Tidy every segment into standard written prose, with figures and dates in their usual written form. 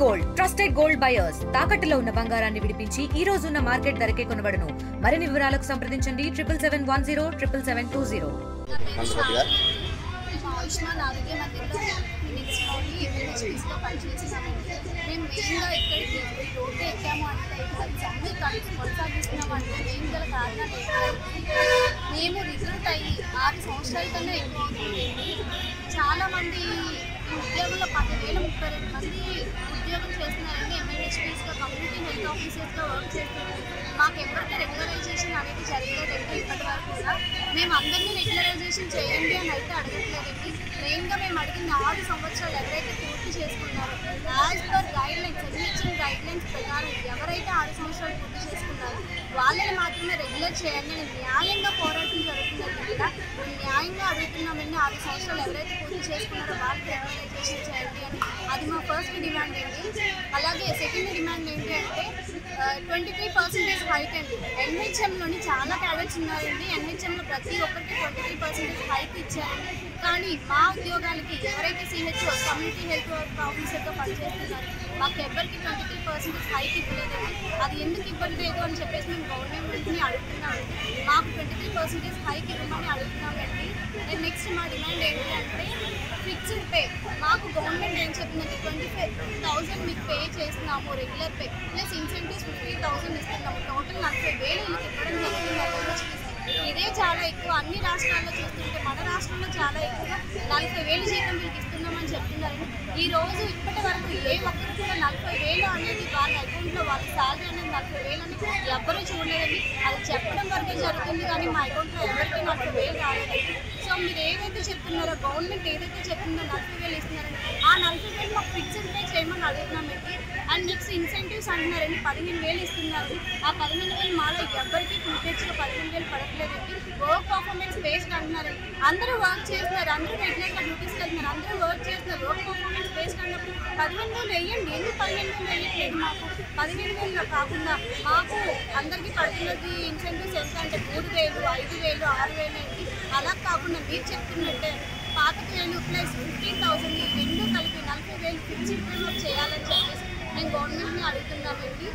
Gold trusted gold buyers తాకట్టులో ఉన్న బంగారాన్ని విడిపించి ఈ రోజు ఉన్న మార్కెట్ ధరకే కొనబడును. మరిన్ని వివరాలకు సంప్రదించండి 7710772020. ఆయుష్మాన్ ఆరోగ్య మధ్యలో ఎమ్మెల్యేస్లో పనిచేస్తున్నామంటే మేము మెయిన్గా ఇక్కడికి రోడ్డు ఎక్కాము అంటే సమ్మె కొనసాగిస్తున్నాము అంటే మెయిన్ గల కారణాలు ఏంటంటే మేము రిక్రూట్ అయ్యి 6 సంవత్సరాల కన్నా ఎక్కువ అవుతుంది. చాలామంది ఉద్యోగంలో 10,032 మంది ఉద్యోగం చేస్తున్నారండి. ఎమ్మెల్యేస్గా కమ్యూనిటీ హెల్త్ ఆఫీసర్స్గా వర్క్ చేస్తున్నారు. మాకు ఎవరికి రెగ్యులరైజేషన్ అనేది జరగలేదండి. ఇప్పటి వరకు కూడా మేము అందరినీ రెగ్యులరైజేషన్ చేయండి అని అయితే అడగట్లేదండి. మెయిన్గా మేము అడిగిన 6 సంవత్సరాలు ఎవరైతే పూర్తి చేసుకున్నారో as per guidelines education guidelines ప్రకారం ఎవరైతే 6 సంవత్సరాలు పూర్తి చేసుకున్నారో వాళ్ళని మాత్రమే రెగ్యులర్ చేయండి అని న్యాయంగా పోరాటం జరుగుతుందండి. కూడా మేము న్యాయంగా అడుగుతున్నామండి. 6 సంవత్సరాలు ఎవరైతే పూర్తి చేసుకున్నారో వాళ్ళకి రెగ్యులరైజేషన్ చేయండి అని అది మా ఫస్ట్ డిమాండ్ అండి. అలాగే సెకండ్ డిమాండ్ ఏంటి అంటే 23% హైక్ అండి. ఎన్హెచ్ఎంలోని చాలా క్యాడర్స్ ఉన్నారండి. ఎన్హెచ్ఎంలో ప్రతి ఒక్కరికి 23% హైక్ ఇచ్చారండి. కానీ మా ఉద్యోగాలకి ఎవరైతే సిహెచ్ఓ కమ్యూనిటీ హెల్త్ ఆఫీసర్తో పనిచేస్తున్నారో మాకు ఎవరికి 23% హైక్ ఇవ్వలేదండి. అది ఎందుకు ఇవ్వలేదు అని చెప్పేసి మేము గవర్నమెంట్ని అడుగుతున్నామండి. మాకు 23% హైక్ ఇవ్వమని అడుగుతున్నామండి. నెక్స్ట్ మా డిమాండ్ ఏంటి అంటే ఫిక్స్డ్ పే. మాకు గవర్నమెంట్ ఏం చెప్తుందంటే 25,000 మీకు పే చేస్తున్నాము రెగ్యులర్ పే ప్లస్ ఇన్సెంటివ్స్ 50,000 ఇస్తున్నాము. టోటల్ 40,000 వీళ్ళకి ఇవ్వడం జరుగుతుంది. ఇదే చాలా ఎక్కువ. అన్ని రాష్ట్రాల్లో చూస్తుంటే మన రాష్ట్రంలో చాలా ఎక్కువగా 40,000 జీతం వీళ్ళకి ఇస్తున్నామని చెప్తున్నారండి. ఈ రోజు ఇప్పటి వరకు ఏ ఒక్కరు కూడా 40,000 అనేది వాళ్ళ అకౌంట్లో వాళ్ళ శాలరీ అనేది 40,000 అని ఎవ్వరూ చూడలేదండి. అది చెప్పడం వరకే జరుగుతుంది కానీ మా అకౌంట్లో ఎవరికి 40,000 రాలేదండి. సో మీరు ఏదైతే చెప్తున్నారో గవర్నమెంట్ ఏదైతే చెప్తుందో 40,000 ఇస్తున్నారండి ఆ 40,000 మాకు ఫిక్స్డ్ పే చేయమని అడుగుతున్నామండి. అండ్ నెక్స్ట్ ఇన్సెంటివ్స్ అంటున్నారండి 15,000 ఇస్తున్నారు. ఆ 15,000 మాలో ఎవరికి ఫుల్ఫిల్స్లో 15,000 పడట్లేదండి. వర్క్ పర్ఫార్మెన్స్ బేస్డ్ అంటున్నారండి. అందరూ వర్క్ చేస్తున్నారు, అందరూ రెగ్యులర్గా డ్యూటీస్కి వెళ్తున్నారు, అందరూ వర్క్ చేస్తున్నారు. వర్క్ పర్ఫార్మెన్స్ బేస్డ్ అన్నప్పుడు 15,000 వేయండి. ఎందుకు 15,000 వేయట్లేదు? మాకు 15,000 కాకుండా మాకు అందరికీ పడుతున్నది ఇన్సెంటివ్స్ ఎంత అంటే 3,000, 5,000, 6,000 అండి. అలా కాకుండా మీరు చెప్తున్నట్టే 5,000 ప్లస్ 15,000 రెండు కలిపి 40,000 ఫిక్స్డ్ పేమెంట్ చేయాలని చెప్పేసి నేను గవర్నమెంట్ని అడుగుతున్నామండి.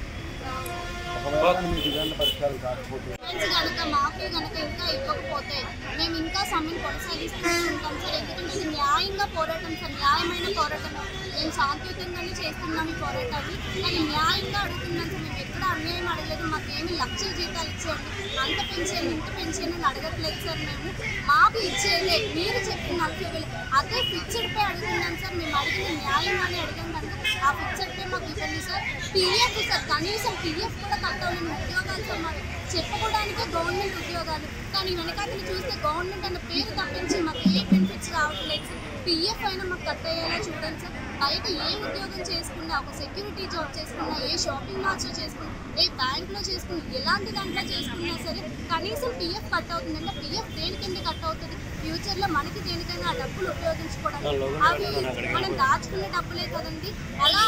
కనుక మాకే కనుక ఇంకా ఇవ్వకపోతే మేము ఇంకా సమ్మెను కొనసాగిస్తూనే ఉంటాం సార్. ఎందుకంటే ఇది న్యాయంగా పోరాటం సార్, న్యాయమైన పోరాటం. మేము శాంతియుతంగానే చేస్తున్నాం ఈ పోరాటాన్ని, కానీ న్యాయంగా అడుగుతున్నాం సార్. మేము ఎక్కడ అన్యాయం అడగలేదు. మాకేమి లక్షల జీతాలు ఇచ్చేయండి, అంత పెంచేయండి, ఇంత పెంచేయండి అని అడగట్లేదు సార్. మేము మాకు ఇచ్చేదే మీరు చెప్పిన 40,000 అదే ఫిక్స్డ్ పే అడుగుతున్నాం సార్. మేము అడిగిన న్యాయంగానే అడిగాం కనుక ఆ ఫిక్స్డ్ పే మాకు ఇవ్వండి సార్. పిఎఫ్ సార్, కనీసం పిఎఫ్ కూడా కట్ అవ్వలేని ఉద్యోగాలు సార్ మాకు. చెప్పుకోవడానికే గవర్నమెంట్ ఉద్యోగాలు, కానీ వెనకాతలు చూస్తే గవర్నమెంట్ అన్న పేరు తప్పించి మాకు ఏ బెనిఫిట్స్ రావట్లేదు సార్. పిఎఫ్ అయినా మాకు కట్ అయ్యేలా చూడండి సార్. బయట ఏ ఉద్యోగం చేసుకున్నా, ఒక సెక్యూరిటీ జాబ్ చేసుకున్నా, ఏ షాపింగ్ మాల్స్లో చేసుకున్నా, ఏ బ్యాంక్లో చేసుకున్నా, ఎలాంటి దాంట్లో చేసుకున్నా సరే కనీసం పిఎఫ్ కట్ అవుతుంది. అంటే పిఎఫ్ దేనికంటే కట్ అవుతుంది? ఫ్యూచర్లో మనకి దేనికైనా ఆ డబ్బులు ఉపయోగించుకోవడానికి, అవి మనం దాచుకునే డబ్బులే కదండి. అలా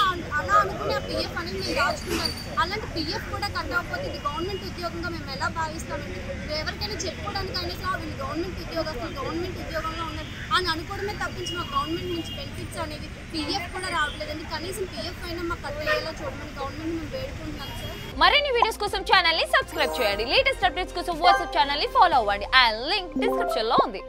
అనుకునే ఆ పిఎఫ్ అనేది నేను దాచుకుంటాను. అలాంటి పిఎఫ్ కూడా కట్ అవ్వకపోతే ఇది గవర్నమెంట్ ఉద్యోగంగా మేము ఎలా భావిస్తామండి? ఎవరికైనా చెప్పుకోవడానికి అయినా సరే వీళ్ళు గవర్నమెంట్ ఉద్యోగస్తులు, గవర్నమెంట్ ఉద్యోగంలో ఉన్నారు అని అనుకోవడమే తప్పించి మా గవర్నమెంట్ నుంచి బెనిఫిట్స్ అనేవి పిఎఫ్ కూడా రావట్లేదండి. కనీసం పిఎఫ్ అయినా మాకు కట్ అయ్యేలా చూడమని గవర్నమెంట్ మేము వేడుకుంటున్నాం సార్. మరిన్ని వీడియోస్ కోసం ఛానల్ ని సబ్స్క్రైబ్ చేయండి. లేటెస్ట్ అప్డేట్స్ కోసం వాట్సాప్ ఛానల్ ని ఫాలో అవ్వండి. ఆ లింక్ డిస్క్రిప్షన్ లో ఉంది.